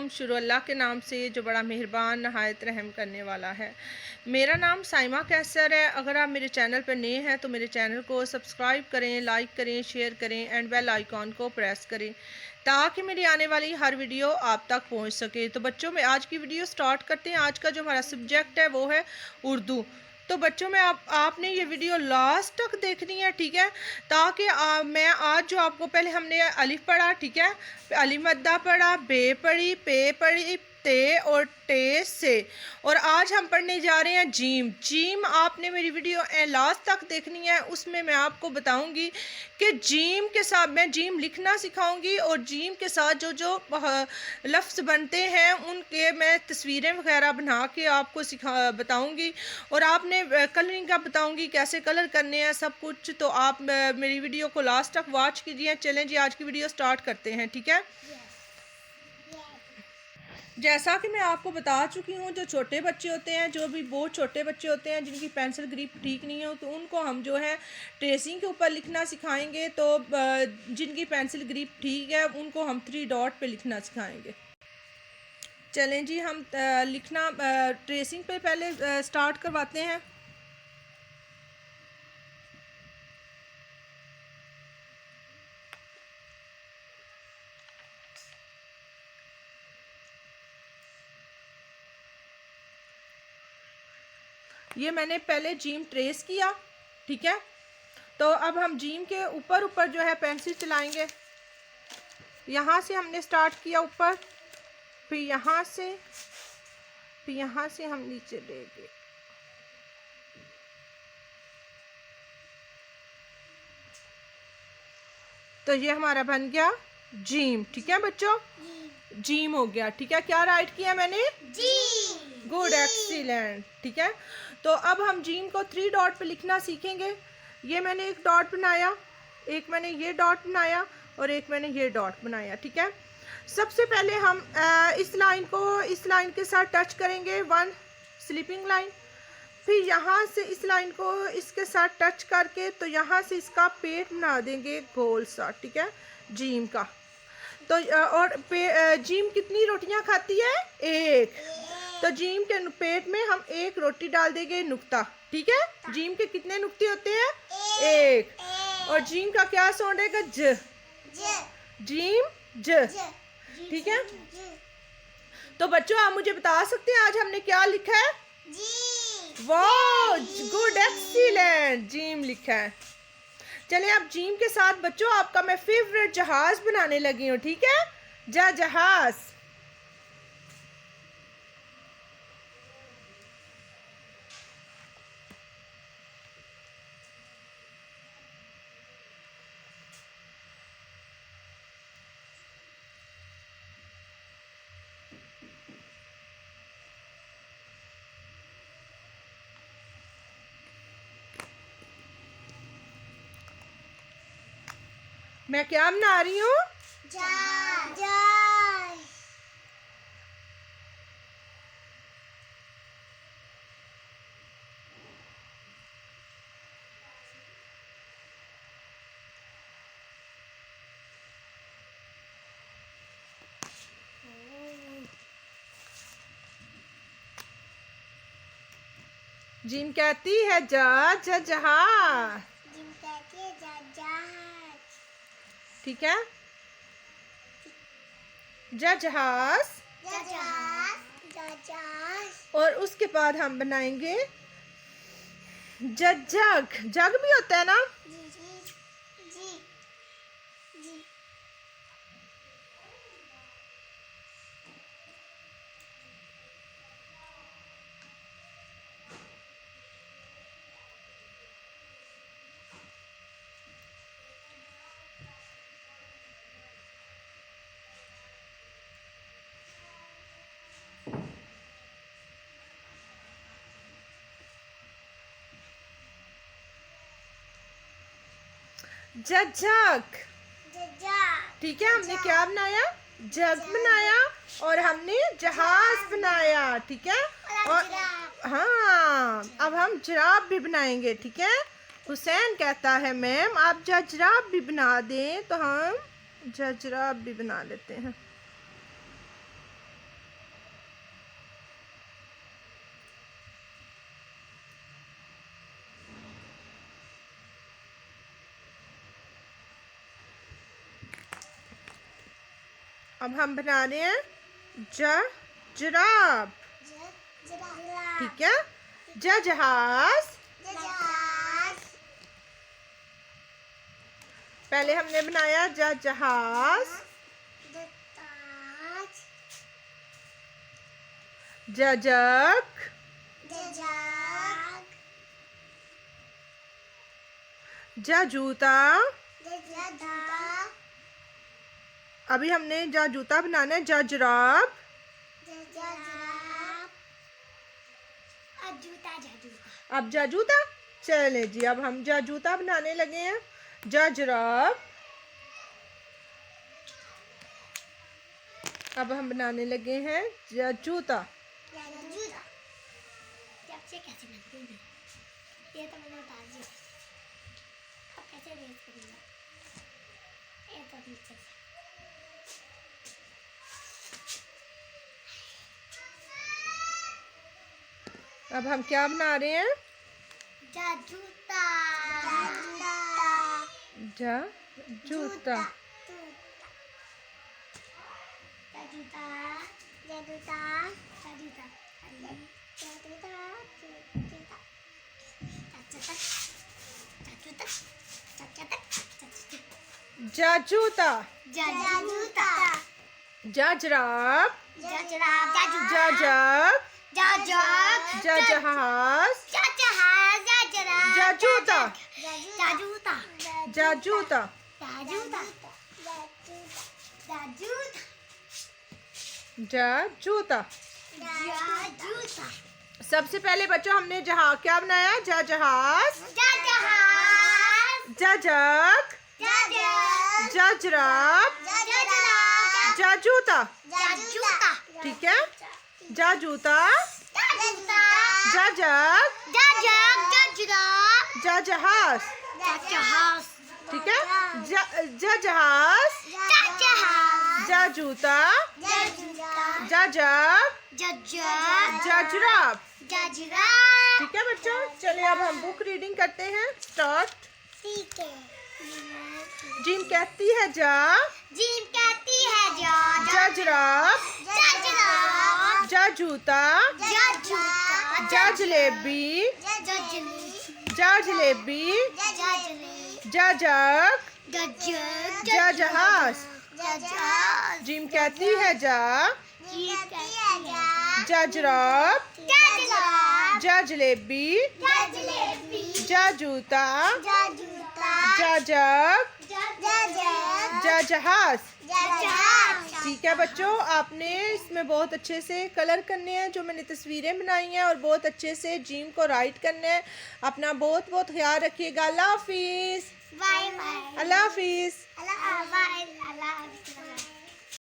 शुरू अल्लाह के नाम से जो बड़ा मेहरबान नहायत रहम करने वाला है। मेरा नाम साइमा कैसर है। अगर आप मेरे चैनल पर नए हैं तो मेरे चैनल को सब्सक्राइब करें, लाइक करें, शेयर करें एंड बेल आइकॉन को प्रेस करें ताकि मेरी आने वाली हर वीडियो आप तक पहुंच सके। तो बच्चों में आज की वीडियो स्टार्ट करते हैं। आज का जो हमारा सब्जेक्ट है वो है उर्दू। तो बच्चों में आपने ये वीडियो लास्ट तक देखनी है, ठीक है, ताकि मैं आज जो आपको पहले हमने अलिफ पढ़ा, ठीक है, अलिफ मद्दा पढ़ा, बे पढ़ी, पे पढ़ी, ते और टे से, और आज हम पढ़ने जा रहे हैं जीम। जीम आपने मेरी वीडियो लास्ट तक देखनी है। उसमें मैं आपको बताऊंगी कि जीम के साथ मैं जीम लिखना सिखाऊंगी और जीम के साथ जो जो लफ्ज़ बनते हैं उनके मैं तस्वीरें वगैरह बना के आपको बताऊंगी, और आपने कलरिंग का बताऊंगी कैसे कलर करने हैं सब कुछ। तो आप मेरी वीडियो को लास्ट तक वॉच कीजिए। चलें जी, आज की वीडियो स्टार्ट करते हैं, ठीक है। जैसा कि मैं आपको बता चुकी हूँ, जो छोटे बच्चे होते हैं, जो भी बहुत छोटे बच्चे होते हैं जिनकी पेंसिल ग्रिप ठीक नहीं हो, तो उनको हम जो है ट्रेसिंग के ऊपर लिखना सिखाएंगे। तो जिनकी पेंसिल ग्रिप ठीक है उनको हम 3 डॉट पे लिखना सिखाएंगे। चलें जी, हम लिखना ट्रेसिंग पे पहले स्टार्ट करवाते हैं। ये मैंने पहले जीम ट्रेस किया, ठीक है। तो अब हम जीम के ऊपर ऊपर जो है पेंसिल चलाएंगे। यहाँ से हमने स्टार्ट किया ऊपर, फिर यहाँ से हम नीचे लेंगे। तो ये हमारा बन गया जीम, ठीक है बच्चों, जीम हो गया, ठीक है। क्या राइट किया मैंने? जीम। गुड, एक्सीलेंट, ठीक है। तो अब हम जीम को 3 डॉट पे लिखना सीखेंगे। ये मैंने एक डॉट बनाया, एक मैंने ये डॉट बनाया और एक मैंने ये डॉट बनाया, ठीक है। सबसे पहले हम इस लाइन के साथ टच करेंगे, 1 स्लीपिंग लाइन। फिर यहाँ से इस लाइन को इसके साथ टच करके तो यहाँ से इसका पेट बना देंगे गोल सा, ठीक है, जीम का। तो और जीम कितनी रोटियां खाती है? 1। तो जीम के पेट में हम 1 रोटी डाल देंगे, नुक्ता, ठीक है। जीम के कितने नुक्ते होते हैं? 1। और जीम का क्या साउंड है? ज। जीम ज, ठीक है। तो बच्चों आप मुझे बता सकते हैं आज हमने क्या लिखा है? वाह, गुड, एक्सीलेंट, जीम लिखा है। चलिए अब जीम के साथ बच्चों आपका मैं फेवरेट जहाज बनाने लगी हूँ, ठीक है। जहाज। मैं क्या बना रही हूँ? जीम कहती है जहाज, ठीक है। जहाज। और उसके बाद हम बनाएंगे जग। जग भी होता है ना? जग, ठीक है। हमने क्या बनाया? जग बनाया और हमने जहाज बनाया, ठीक है। और हाँ, अब हम जराब भी बनाएंगे, ठीक है। हुसैन कहता है मैम आप जराब भी बना दें, तो हम जराब भी बना लेते हैं। अब हम बना रहे हैं जराब, ठीक है। जहाज, पहले हमने बनाया जहाज, जग, जूता। अभी हमने जूता बनाना है, जराब, अब जूता। चले जी, अब हम जूता बनाने लगे हैं। जराब, अब हम बनाने लगे हैं जूता। कैसे बनती है ये तो मैंने उतार दिया, अब कैसे रेस करूँगा ये तो नीचे से। अब हम क्या बना रहे हैं? जूता, जूता। जूता, जराब, जग, जहाज, जूता, जूता। जूता। सबसे पहले बच्चों हमने क्या बनाया? जहाज, जग, जराब, जूता, ठीक है। जूता, जग, जहाज, ठीक है। जहाज, जूता, जराब, ठीक है बच्चों। चलिए अब हम बुक रीडिंग करते हैं। स्टार्ट। जिम कहती है जराब, जूता, जलेबी, जग, जहाज। जिम कहती है जराब, जलेबी, जूता, जहाज, ठीक है बच्चों। आपने इसमें बहुत अच्छे से कलर करने हैं, जो मैंने तस्वीरें बनाई हैं, और बहुत अच्छे से जिम को राइट करना है। अपना बहुत बहुत ख्याल रखिएगा। अल्लाह हाफिज़। Bye bye. अल्लाह हाफिज़। अल्लाह हाफिज़।